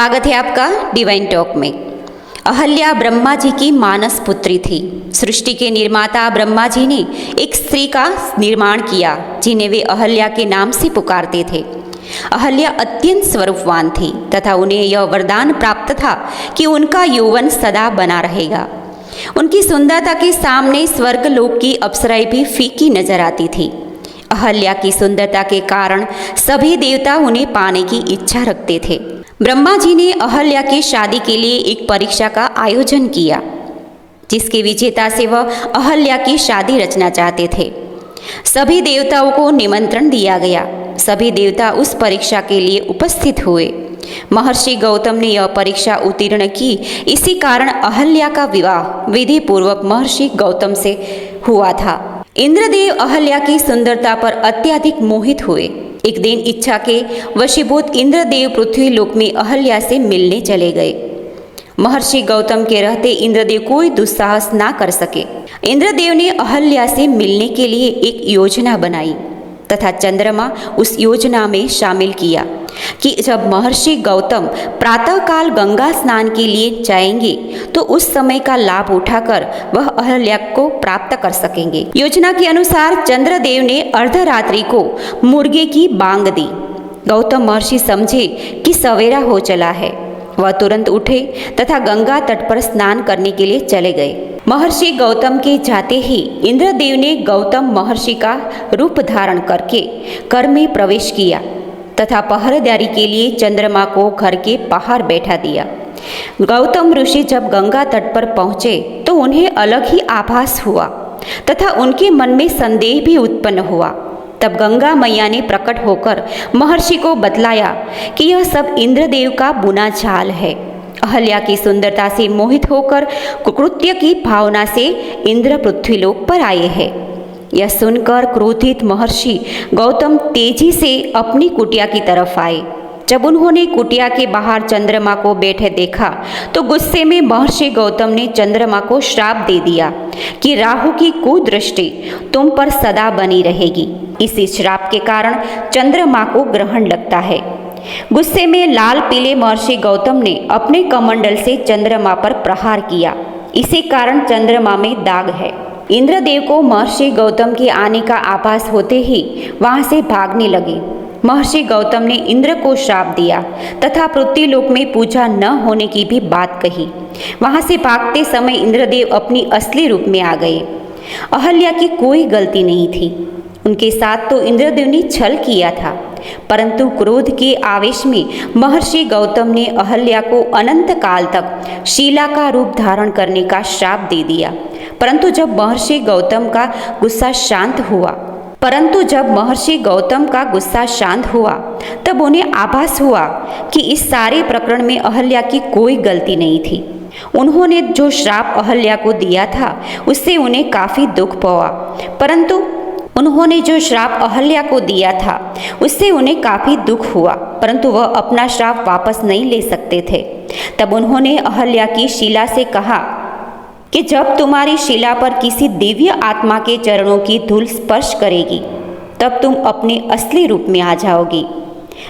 स्वागत है आपका डिवाइन टॉक में। अहल्या ब्रह्मा जी की मानस पुत्री थी। सृष्टि के निर्माता ब्रह्मा जी ने एक स्त्री का निर्माण किया जिन्हें वे अहल्या के नाम से पुकारते थे। अहल्या अत्यंत स्वरूपवान थी तथा उन्हें यह वरदान प्राप्त था कि उनका यौवन सदा बना रहेगा। उनकी सुंदरता के सामने स्वर्गलोक की अप्सराएं भी फीकी नजर आती थी। अहल्या की सुंदरता के कारण सभी देवता उन्हें पाने की इच्छा रखते थे। ब्रह्मा जी ने अहल्या की शादी के लिए एक परीक्षा का आयोजन किया जिसके विजेता से वह अहल्या की शादी रचना चाहते थे। सभी देवताओं को निमंत्रण दिया गया। सभी देवता उस परीक्षा के लिए उपस्थित हुए। महर्षि गौतम ने यह परीक्षा उत्तीर्ण की। इसी कारण अहल्या का विवाह विधि पूर्वक महर्षि गौतम से हुआ था। इंद्रदेव अहल्या की सुंदरता पर अत्यधिक मोहित हुए। एक दिन इच्छा के वशीभूत इंद्रदेव पृथ्वी लोक में अहल्या से मिलने चले गए। महर्षि गौतम के रहते इंद्रदेव कोई दुस्साहस ना कर सके। इंद्रदेव ने अहल्या से मिलने के लिए एक योजना बनाई तथा चंद्रमा उस योजना में शामिल किया कि जब महर्षि गौतम प्रातःकाल गंगा स्नान के लिए जाएंगे तो उस समय का लाभ उठाकर वह अहल्या को प्राप्त कर सकेंगे। योजना के अनुसार चंद्रदेव ने अर्धरात्रि को मुर्गे की बांग दी। गौतम महर्षि समझे कि सवेरा हो चला है। वह तुरंत उठे तथा गंगा तट पर स्नान करने के लिए चले गए। महर्षि गौतम के जाते ही इंद्रदेव ने गौतम महर्षि का रूप धारण करके घर में प्रवेश किया तथा पहरेदारी के लिए चंद्रमा को घर के बाहर बैठा दिया। गौतम ऋषि जब गंगा तट पर पहुंचे तो उन्हें अलग ही आभास हुआ तथा उनके मन में संदेह भी उत्पन्न हुआ। तब गंगा मैया ने प्रकट होकर महर्षि को बतलाया कि यह सब इंद्रदेव का बुना जाल है। अहल्या की सुंदरता से मोहित होकर कुकृत्य की भावना से इंद्र पृथ्वीलोक पर आए हैं। यह सुनकर क्रोधित महर्षि गौतम तेजी से अपनी कुटिया की तरफ आए। जब उन्होंने कुटिया के बाहर चंद्रमा को बैठे देखा तो गुस्से में महर्षि गौतम ने चंद्रमा को श्राप दे दिया कि राहु की कुदृष्टि तुम पर सदा बनी रहेगी। इसी श्राप के कारण चंद्रमा को ग्रहण लगता है। गुस्से में लाल पीले महर्षि गौतम ने अपने कमंडल से चंद्रमा पर प्रहार किया। इसी कारण चंद्रमा में दाग है। इंद्रदेव को महर्षि गौतम के आने का आभास होते ही वहां से भागने लगे। महर्षि गौतम ने इंद्र को श्राप दिया तथा पृथ्वीलोक में पूजा न होने की भी बात कही। वहां से भागते समय इंद्रदेव अपनी असली रूप में आ गए। अहल्या की कोई गलती नहीं थी। उनके साथ तो इंद्रदेव ने छल किया था, परंतु क्रोध के आवेश में महर्षि गौतम ने अहल्या को अनंत काल तक शीला का रूप धारण करने का श्राप दे दिया। परंतु जब महर्षि गौतम का गुस्सा शांत हुआ तब उन्हें आभास हुआ कि इस सारे प्रकरण में अहल्या की कोई गलती नहीं थी। उन्होंने जो श्राप अहल्या को दिया था उससे उन्हें काफी दुख हुआ, परंतु वह अपना श्राप वापस नहीं ले सकते थे। तब उन्होंने अहल्या की शीला से कहा कि जब तुम्हारी शिला पर किसी दिव्य आत्मा के चरणों की धूल स्पर्श करेगी तब तुम अपने असली रूप में आ जाओगी।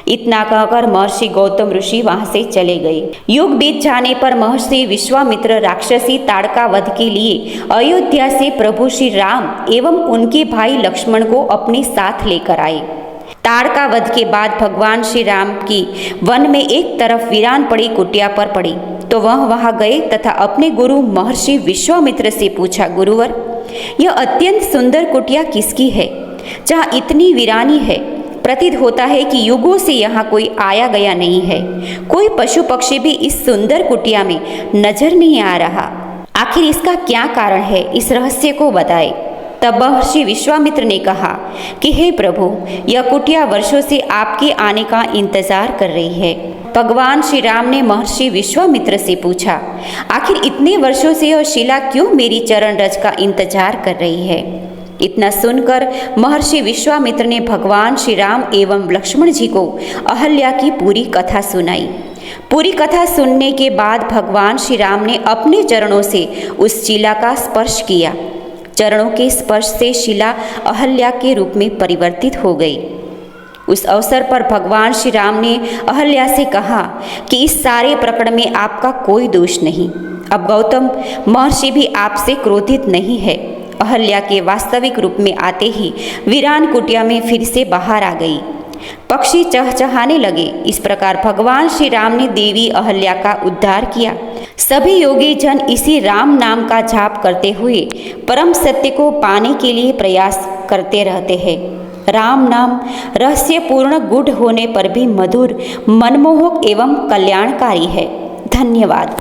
इतना कहकर महर्षि गौतम ऋषि वहां से चले गए। युग बीत जाने पर महर्षि विश्वामित्र राक्षसी ताड़का वध के लिए अयोध्या से प्रभु श्री राम एवं उनके भाई लक्ष्मण को अपने साथ लेकर आए। ताड़का वध के बाद भगवान श्री राम की वन में एक तरफ वीरान पड़ी कुटिया पर पड़ी तो वह वहां गए तथा अपने गुरु महर्षि विश्वामित्र से पूछा, गुरुवर, यह अत्यंत सुंदर कुटिया किसकी है जहाँ इतनी वीरानी है? प्रतीत होता है कि युगों से यहाँ कोई आया गया नहीं है। कोई पशु पक्षी भी इस सुंदर कुटिया में नजर नहीं आ रहा। आखिर इसका क्या कारण है? इस रहस्य को बताए। तब महर्षि विश्वामित्र ने कहा कि हे प्रभु, यह कुटिया वर्षों से आपके आने का इंतजार कर रही है। भगवान श्री राम ने महर्षि विश्वामित्र से पूछा, आखिर इतने वर्षों से यह शिला क्यों मेरी चरण रज का इंतजार कर रही है? इतना सुनकर महर्षि विश्वामित्र ने भगवान श्री राम एवं लक्ष्मण जी को अहल्या की पूरी कथा सुनाई। पूरी कथा सुनने के बाद भगवान श्री राम ने अपने चरणों से उस शिला का स्पर्श किया। चरणों के स्पर्श से शिला अहल्या के रूप में परिवर्तित हो गई। उस अवसर पर भगवान श्री राम ने अहल्या से कहा कि इस सारे प्रकरण में आपका कोई दोष नहीं। अब गौतम महर्षि भी आपसे क्रोधित नहीं है। अहल्या के वास्तविक रूप में आते ही वीरान कुटिया में फिर से बाहर आ गई। पक्षी चहचहाने लगे। इस प्रकार भगवान श्री राम ने देवी अहल्या का उद्धार किया। सभी योगी जन इसी राम नाम का जाप करते हुए परम सत्य को पाने के लिए प्रयास करते रहते हैं। राम नाम रहस्यपूर्ण गूढ़ होने पर भी मधुर, मनमोहक एवं कल्याणकारी है। धन्यवाद।